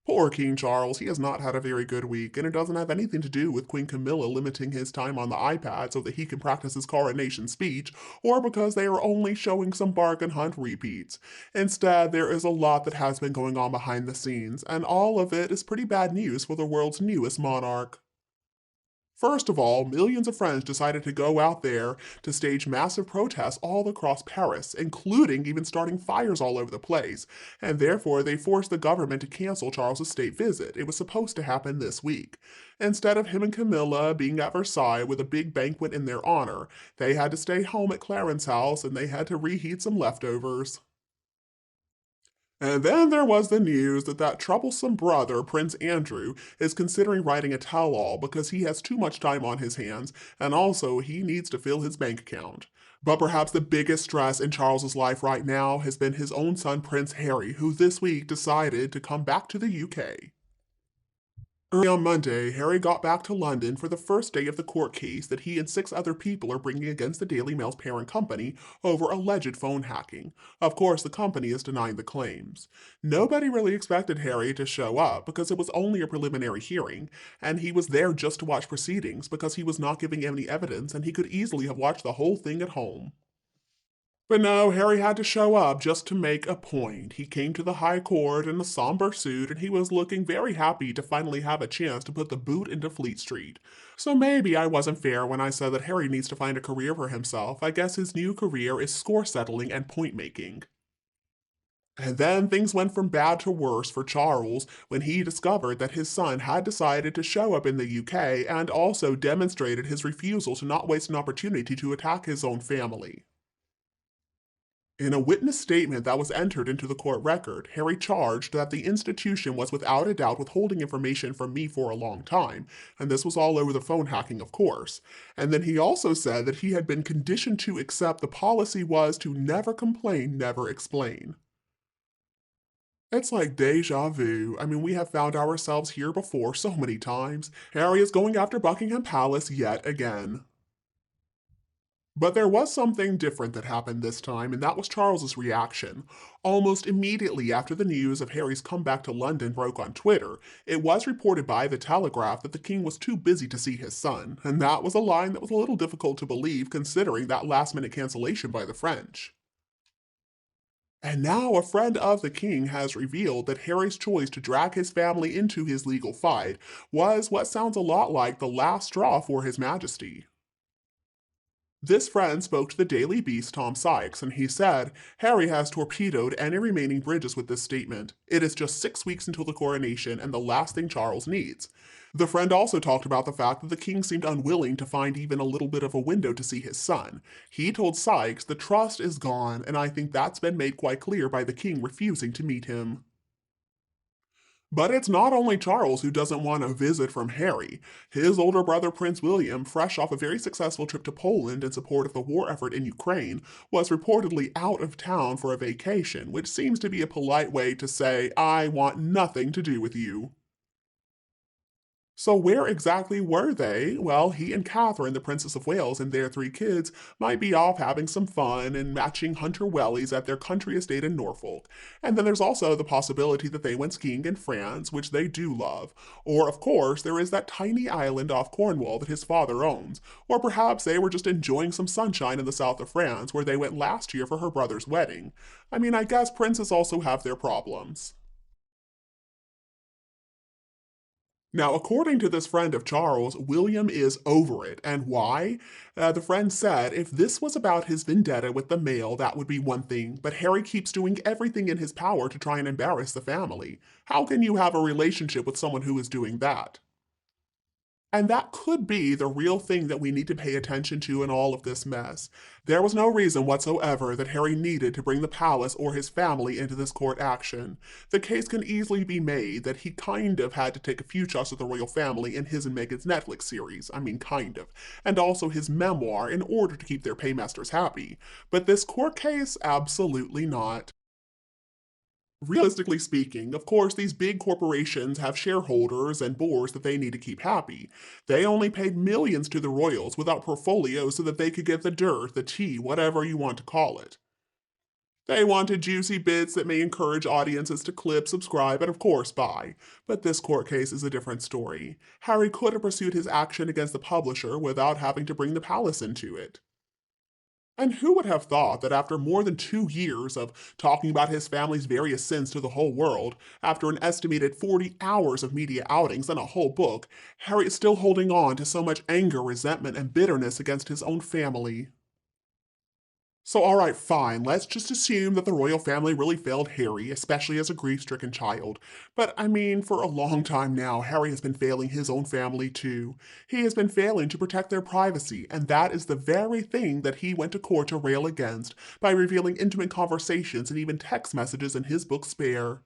Poor King Charles, he has not had a very good week, and it doesn't have anything to do with Queen Camilla limiting his time on the iPad so that he can practice his coronation speech, or because they are only showing some bargain hunt repeats. Instead, there is a lot that has been going on behind the scenes, and all of it is pretty bad news for the world's newest monarch. First of all, millions of French decided to go out there to stage massive protests all across Paris, including even starting fires all over the place, and therefore they forced the government to cancel Charles's state visit. It was supposed to happen this week. Instead of him and Camilla being at Versailles with a big banquet in their honor, they had to stay home at Clarence's house and they had to reheat some leftovers. And then there was the news that that troublesome brother, Prince Andrew, is considering writing a tell-all because he has too much time on his hands, and also he needs to fill his bank account. But perhaps the biggest stress in Charles's life right now has been his own son, Prince Harry, who this week decided to come back to the UK. Early on Monday, Harry got back to London for the first day of the court case that he and six other people are bringing against the Daily Mail's parent company over alleged phone hacking. Of course, the company is denying the claims. Nobody really expected Harry to show up because it was only a preliminary hearing, and he was there just to watch proceedings because he was not giving any evidence and he could easily have watched the whole thing at home. But no, Harry had to show up just to make a point. He came to the High Court in a somber suit, and he was looking very happy to finally have a chance to put the boot into Fleet Street. So maybe I wasn't fair when I said that Harry needs to find a career for himself. I guess his new career is score settling and point making. And then things went from bad to worse for Charles when he discovered that his son had decided to show up in the UK and also demonstrated his refusal to not waste an opportunity to attack his own family. In a witness statement that was entered into the court record, Harry charged that the institution was without a doubt withholding information from me for a long time, and this was all over the phone hacking, of course. And then he also said that he had been conditioned to accept the policy was to never complain, never explain. It's like deja vu. I mean, we have found ourselves here before so many times. Harry is going after Buckingham Palace yet again. But there was something different that happened this time, and that was Charles's reaction. Almost immediately after the news of Harry's comeback to London broke on Twitter, it was reported by The Telegraph that the king was too busy to see his son, and that was a line that was a little difficult to believe considering that last-minute cancellation by the French. And now a friend of the king has revealed that Harry's choice to drag his family into his legal fight was what sounds a lot like the last straw for his majesty. This friend spoke to the Daily Beast, Tom Sykes, and he said, Harry has torpedoed any remaining bridges with this statement. It is just 6 weeks until the coronation and the last thing Charles needs. The friend also talked about the fact that the king seemed unwilling to find even a little bit of a window to see his son. He told Sykes the trust is gone, and I think that's been made quite clear by the king refusing to meet him. But it's not only Charles who doesn't want a visit from Harry. His older brother Prince William, fresh off a very successful trip to Poland in support of the war effort in Ukraine, was reportedly out of town for a vacation, which seems to be a polite way to say, I want nothing to do with you. So where exactly were they? Well, he and Catherine, the Princess of Wales, and their three kids might be off having some fun and matching hunter wellies at their country estate in Norfolk. And then there's also the possibility that they went skiing in France, which they do love. Or, of course, there is that tiny island off Cornwall that his father owns. Or perhaps they were just enjoying some sunshine in the south of France, where they went last year for her brother's wedding. I mean, I guess princes also have their problems. Now, according to this friend of Charles, William is over it. And why? The friend said if this was about his vendetta with the mail, that would be one thing, but Harry keeps doing everything in his power to try and embarrass the family. How can you have a relationship with someone who is doing that? And that could be the real thing that we need to pay attention to in all of this mess. There was no reason whatsoever that Harry needed to bring the palace or his family into this court action. The case can easily be made that he kind of had to take a few shots at the royal family in his and Meghan's Netflix series, I mean kind of, and also his memoir in order to keep their paymasters happy. But this court case, absolutely not. Realistically speaking, of course, these big corporations have shareholders and boards that they need to keep happy. They only paid millions to the royals without portfolios so that they could get the dirt, the tea, whatever you want to call it. They wanted juicy bits that may encourage audiences to click, subscribe, and of course buy. But this court case is a different story. Harry could have pursued his action against the publisher without having to bring the palace into it. And who would have thought that after more than 2 years of talking about his family's various sins to the whole world, after an estimated 40 hours of media outings and a whole book, Harry is still holding on to so much anger, resentment, and bitterness against his own family? So, alright, fine, let's just assume that the royal family really failed Harry, especially as a grief stricken child. But I mean, for a long time now, Harry has been failing his own family too. He has been failing to protect their privacy, and that is the very thing that he went to court to rail against by revealing intimate conversations and even text messages in his book Spare.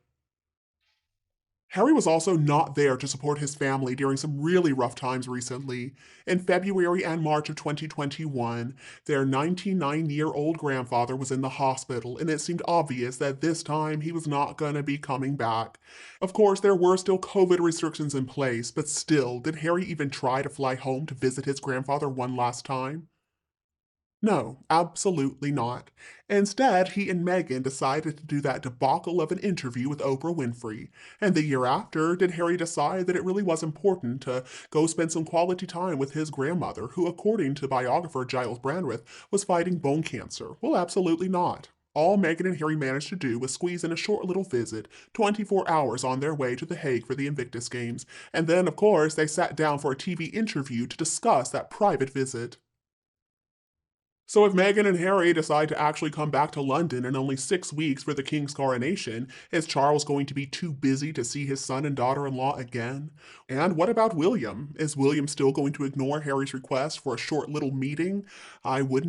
Harry was also not there to support his family during some really rough times recently. In February and March of 2021, their 99-year-old grandfather was in the hospital, and it seemed obvious that this time he was not going to be coming back. Of course, there were still COVID restrictions in place, but still, did Harry even try to fly home to visit his grandfather one last time? No, absolutely not. Instead, he and Meghan decided to do that debacle of an interview with Oprah Winfrey. And the year after, did Harry decide that it really was important to go spend some quality time with his grandmother, who, according to biographer Giles Brandreth, was fighting bone cancer? Well, absolutely not. All Meghan and Harry managed to do was squeeze in a short little visit, 24 hours on their way to The Hague for the Invictus Games. And then, of course, they sat down for a TV interview to discuss that private visit. So if Meghan and Harry decide to actually come back to London in only 6 weeks for the King's coronation, is Charles going to be too busy to see his son and daughter-in-law again? And what about William? Is William still going to ignore Harry's request for a short little meeting? I wouldn't be